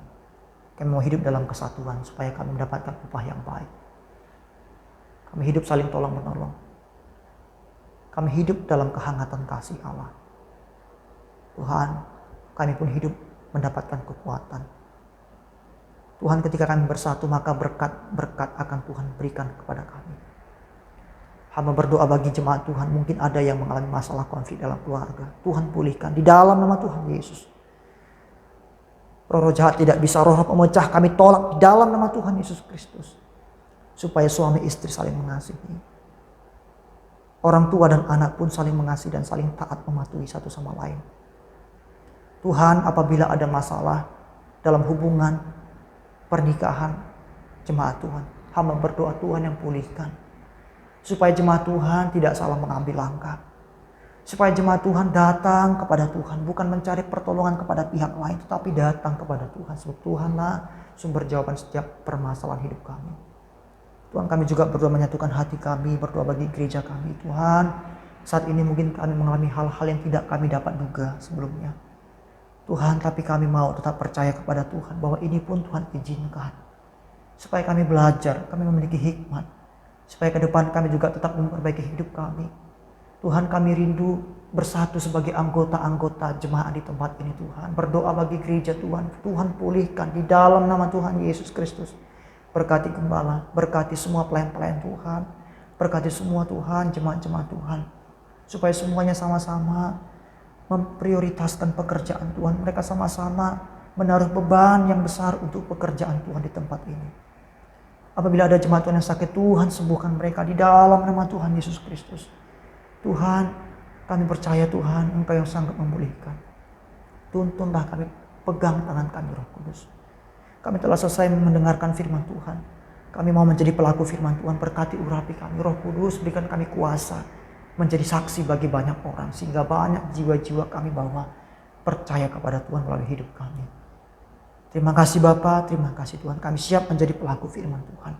Kami mau hidup dalam kesatuan supaya kami mendapatkan upah yang baik. Kami hidup saling tolong menolong. Kami hidup dalam kehangatan kasih Allah. Tuhan, kami pun hidup mendapatkan kekuatan. Tuhan, ketika kami bersatu, maka berkat-berkat akan Tuhan berikan kepada kami. Hamba berdoa bagi jemaat Tuhan, mungkin ada yang mengalami masalah konflik dalam keluarga. Tuhan pulihkan di dalam nama Tuhan Yesus. Roh-roh jahat tidak bisa, roh-roh pemecah kami tolak di dalam nama Tuhan Yesus Kristus. Supaya suami istri saling mengasihi. Orang tua dan anak pun saling mengasihi dan saling taat mematuhi satu sama lain. Tuhan, apabila ada masalah dalam hubungan pernikahan jemaat Tuhan, hamba berdoa Tuhan yang pulihkan. Supaya jemaat Tuhan tidak salah mengambil langkah. Supaya jemaat Tuhan datang kepada Tuhan, bukan mencari pertolongan kepada pihak lain, tetapi datang kepada Tuhan. Sebab Tuhanlah sumber jawaban setiap permasalahan hidup kami. Tuhan, kami juga berdoa menyatukan hati kami, berdoa bagi gereja kami. Tuhan, saat ini mungkin kami mengalami hal-hal yang tidak kami dapat duga sebelumnya. Tuhan, tapi kami mau tetap percaya kepada Tuhan bahwa ini pun Tuhan izinkan. Supaya kami belajar, kami memiliki hikmat. Supaya ke depan kami juga tetap memperbaiki hidup kami. Tuhan, kami rindu bersatu sebagai anggota-anggota jemaat di tempat ini Tuhan. Berdoa bagi gereja Tuhan. Tuhan pulihkan di dalam nama Tuhan Yesus Kristus. Berkati gembala, berkati semua pelayan-pelayan Tuhan. Berkati semua Tuhan, jemaat-jemaat Tuhan. Supaya semuanya sama-sama memprioritaskan pekerjaan Tuhan. Mereka sama-sama menaruh beban yang besar untuk pekerjaan Tuhan di tempat ini. Apabila ada jemaat Tuhan yang sakit, Tuhan sembuhkan mereka di dalam nama Tuhan Yesus Kristus. Tuhan, kami percaya Tuhan, Engkau yang sanggup memulihkan. Tuntunlah kami, pegang tangan kami Roh Kudus. Kami telah selesai mendengarkan firman Tuhan. Kami mau menjadi pelaku firman Tuhan, berkati urapi kami. Roh Kudus, berikan kami kuasa menjadi saksi bagi banyak orang. Sehingga banyak jiwa-jiwa kami bawa percaya kepada Tuhan melalui hidup kami. Terima kasih Bapa, terima kasih Tuhan. Kami siap menjadi pelaku firman Tuhan.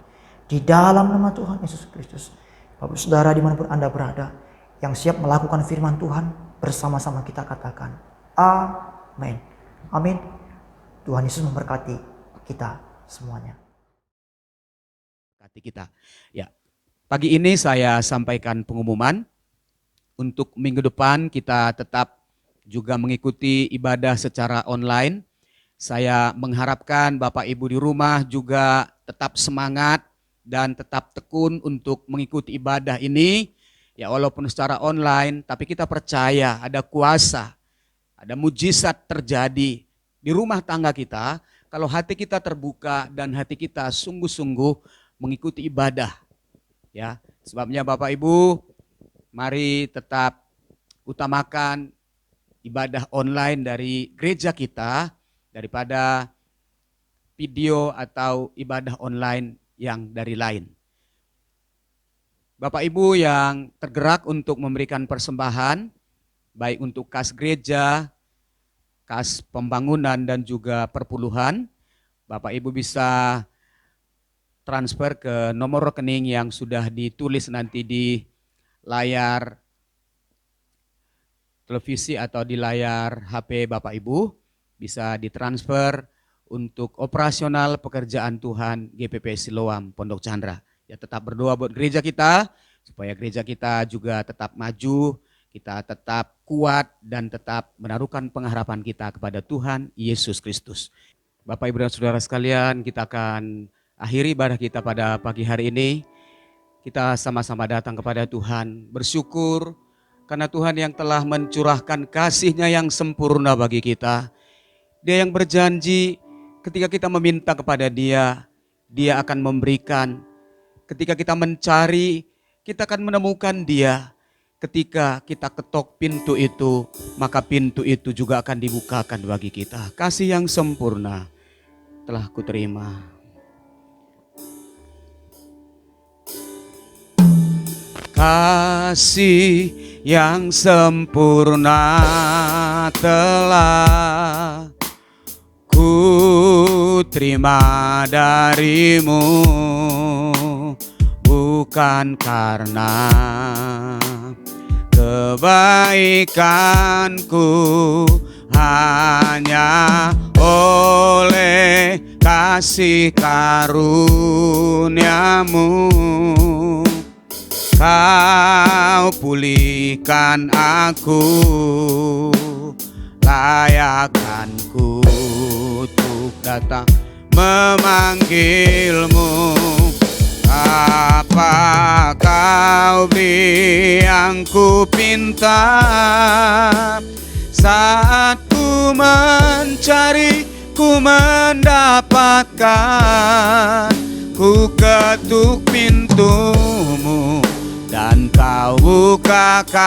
Di dalam nama Tuhan Yesus Kristus. Bapak saudara dimanapun Anda berada, yang siap melakukan firman Tuhan, bersama-sama kita katakan, Amin. Amin. Tuhan Yesus memberkati kita semuanya. Berkati kita. Ya, pagi ini saya sampaikan pengumuman. Untuk minggu depan kita tetap juga mengikuti ibadah secara online. Saya mengharapkan Bapak Ibu di rumah juga tetap semangat dan tetap tekun untuk mengikuti ibadah ini. Ya, walaupun secara online, tapi kita percaya ada kuasa, ada mujizat terjadi di rumah tangga kita kalau hati kita terbuka dan hati kita sungguh-sungguh mengikuti ibadah. Ya, sebabnya Bapak Ibu, mari tetap utamakan ibadah online dari gereja kita daripada video atau ibadah online yang dari lain. Bapak Ibu yang tergerak untuk memberikan persembahan, baik untuk kas gereja, kas pembangunan dan juga perpuluhan, Bapak Ibu bisa transfer ke nomor rekening yang sudah ditulis nanti di layar televisi atau di layar HP Bapak Ibu. Bisa ditransfer untuk operasional pekerjaan Tuhan GPP Siloam Pondok Chandra. Ya, tetap berdoa buat gereja kita, supaya gereja kita juga tetap maju, kita tetap kuat dan tetap menaruhkan pengharapan kita kepada Tuhan Yesus Kristus. Bapak Ibu dan Saudara sekalian, kita akan akhiri ibadah kita pada pagi hari ini. Kita sama-sama datang kepada Tuhan, bersyukur karena Tuhan yang telah mencurahkan kasih-Nya yang sempurna bagi kita. Dia yang berjanji ketika kita meminta kepada Dia, Dia akan memberikan. Ketika kita mencari, kita akan menemukan Dia. ketika kita ketok pintu itu, maka pintu itu juga akan dibukakan bagi kita. Kasih yang sempurna telah kuterima. Kasih yang sempurna telah ku terima darimu, bukan karena kebaikanku, hanya oleh kasih karuniamu. Kau pulihkan aku, layakkanku untuk datang memanggilmu. Apa kau beri yang ku pinta, saat ku mencari, ku mendapatkan. Ku ketuk pintumu dan kau bukakan,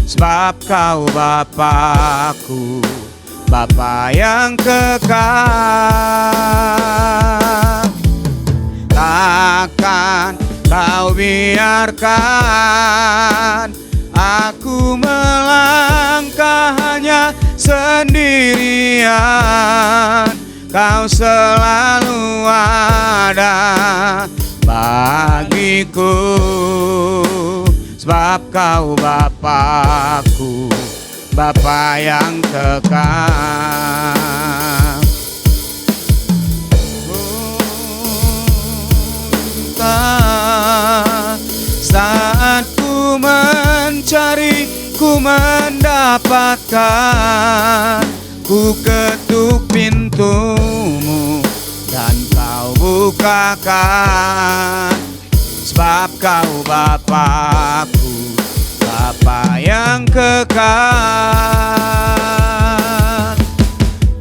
sebab kau Bapakku, Bapa yang kekal. Takkan kau biarkan aku melangkah hanya sendirian. Kau selalu ada bagiku, sebab kau Bapakku, Bapa yang kekal. Saat ku mencari, ku mendapatkan. Ku ketuk pintumu dan kau bukakan, sebab kau Bapakku, Bapa yang kekal.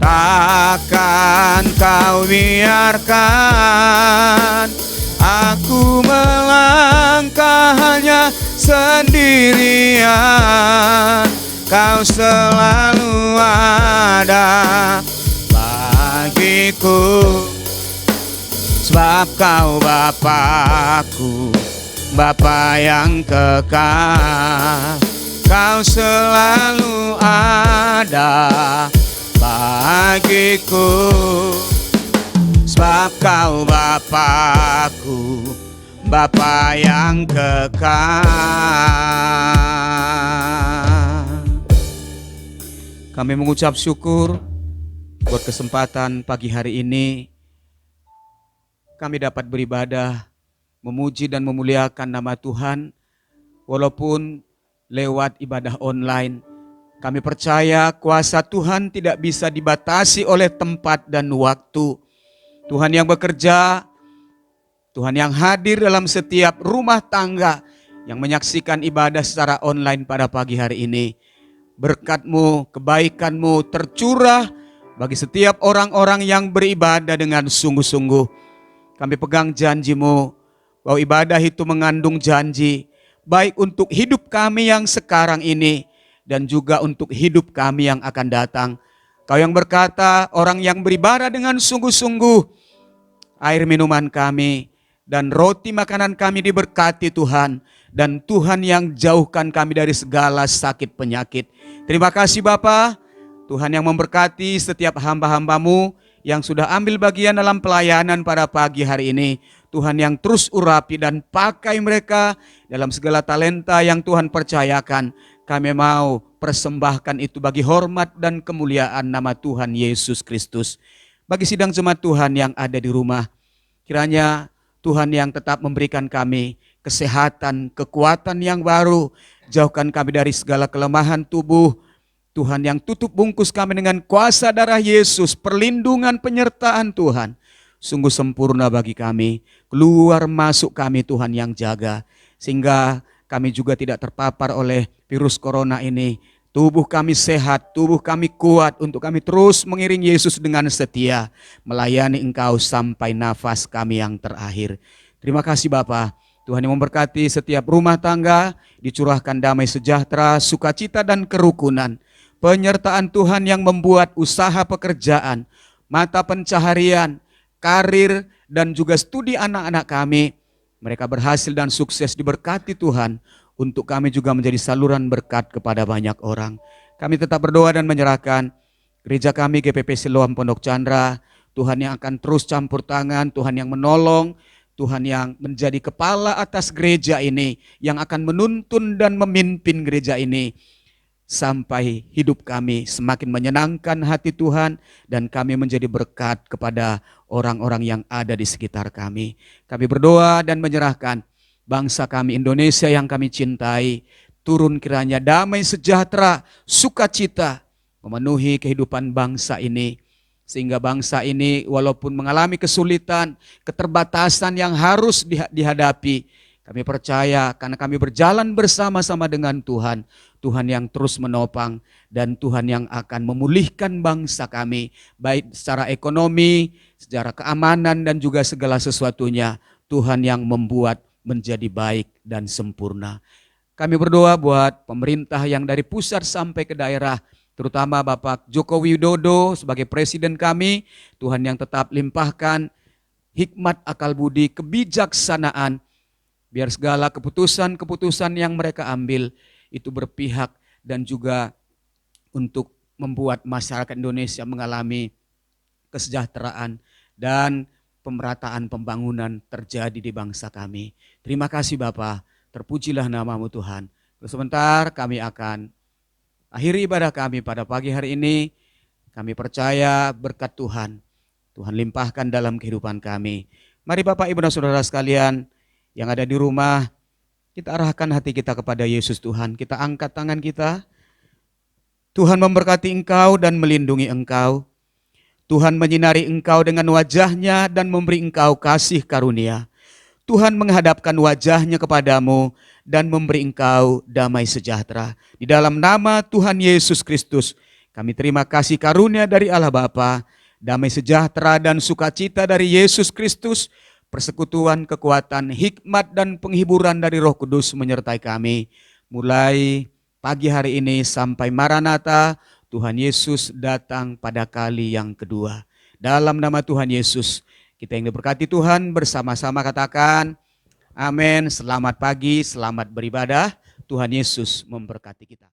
Takkan kau biarkan aku melangkah hanya sendirian. Kau selalu ada bagiku, sebab kau Bapakku, Bapa yang kekal. Kau selalu ada bagiku, sebab kau Bapakku, Bapa yang kekal. Kami mengucap syukur buat kesempatan pagi hari ini kami dapat beribadah, memuji dan memuliakan nama Tuhan. Walaupun lewat ibadah online, kami percaya kuasa Tuhan tidak bisa dibatasi oleh tempat dan waktu. Tuhan yang bekerja, Tuhan yang hadir dalam setiap rumah tangga yang menyaksikan ibadah secara online pada pagi hari ini. Berkat-Mu, kebaikan-Mu tercurah bagi setiap orang-orang yang beribadah dengan sungguh-sungguh. Kami pegang janji-Mu bahwa ibadah itu mengandung janji, baik untuk hidup kami yang sekarang ini dan juga untuk hidup kami yang akan datang. Kau yang berkata, orang yang beribadah dengan sungguh-sungguh, air minuman kami dan roti makanan kami diberkati Tuhan. Dan Tuhan yang jauhkan kami dari segala sakit penyakit. Terima kasih Bapa, Tuhan yang memberkati setiap hamba-hamba-Mu yang sudah ambil bagian dalam pelayanan pada pagi hari ini. Tuhan yang terus urapi dan pakai mereka dalam segala talenta yang Tuhan percayakan. Kami mau persembahkan itu bagi hormat dan kemuliaan nama Tuhan Yesus Kristus. Bagi sidang jemaat Tuhan yang ada di rumah, kiranya Tuhan yang tetap memberikan kami kesehatan, kekuatan yang baru, jauhkan kami dari segala kelemahan tubuh. Tuhan yang tutup bungkus kami dengan kuasa darah Yesus, perlindungan penyertaan Tuhan. Sungguh sempurna bagi kami, keluar masuk kami Tuhan yang jaga. Sehingga kami juga tidak terpapar oleh virus corona ini. Tubuh kami sehat, tubuh kami kuat untuk kami terus mengiring Yesus dengan setia. Melayani Engkau sampai nafas kami yang terakhir. Terima kasih Bapa. Tuhan yang memberkati setiap rumah tangga, dicurahkan damai sejahtera, sukacita dan kerukunan. Penyertaan Tuhan yang membuat usaha pekerjaan, mata pencaharian, karir, dan juga studi anak-anak kami, mereka berhasil dan sukses diberkati Tuhan, untuk kami juga menjadi saluran berkat kepada banyak orang. Kami tetap berdoa dan menyerahkan gereja kami GPP Siloam Pondok Chandra, Tuhan yang akan terus campur tangan, Tuhan yang menolong, Tuhan yang menjadi kepala atas gereja ini, yang akan menuntun dan memimpin gereja ini, sampai hidup kami semakin menyenangkan hati Tuhan, dan kami menjadi berkat kepada orang-orang yang ada di sekitar kami. Kami berdoa dan menyerahkan bangsa kami Indonesia yang kami cintai, turun kiranya damai sejahtera, sukacita memenuhi kehidupan bangsa ini, sehingga bangsa ini walaupun mengalami kesulitan, keterbatasan yang harus dihadapi, kami percaya karena kami berjalan bersama-sama dengan Tuhan, Tuhan yang terus menopang dan Tuhan yang akan memulihkan bangsa kami, baik secara ekonomi, secara keamanan dan juga segala sesuatunya, Tuhan yang membuat menjadi baik dan sempurna. Kami berdoa buat pemerintah yang dari pusat sampai ke daerah, terutama Bapak Joko Widodo sebagai presiden kami, Tuhan yang tetap limpahkan hikmat, akal budi, kebijaksanaan, biar segala keputusan-keputusan yang mereka ambil itu berpihak dan juga untuk membuat masyarakat Indonesia mengalami kesejahteraan dan pemerataan pembangunan terjadi di bangsa kami. Terima kasih Bapa, terpujilah namamu Tuhan. Sebentar kami akan akhiri ibadah kami pada pagi hari ini. Kami percaya berkat Tuhan, Tuhan limpahkan dalam kehidupan kami. Mari Bapak Ibu dan Saudara sekalian yang ada di rumah, kita arahkan hati kita kepada Yesus Tuhan. Kita angkat tangan kita. Tuhan memberkati engkau dan melindungi engkau. Tuhan menyinari engkau dengan wajahnya dan memberi engkau kasih karunia. Tuhan menghadapkan wajahnya kepadamu dan memberi engkau damai sejahtera. Di dalam nama Tuhan Yesus Kristus, kami terima kasih karunia dari Allah Bapa, damai sejahtera dan sukacita dari Yesus Kristus, persekutuan, kekuatan, hikmat dan penghiburan dari Roh Kudus menyertai kami. Mulai pagi hari ini sampai Maranatha, Tuhan Yesus datang pada kali yang kedua. Dalam nama Tuhan Yesus, kita yang diberkati Tuhan bersama-sama katakan, amin. Selamat pagi, selamat beribadah. Tuhan Yesus memberkati kita.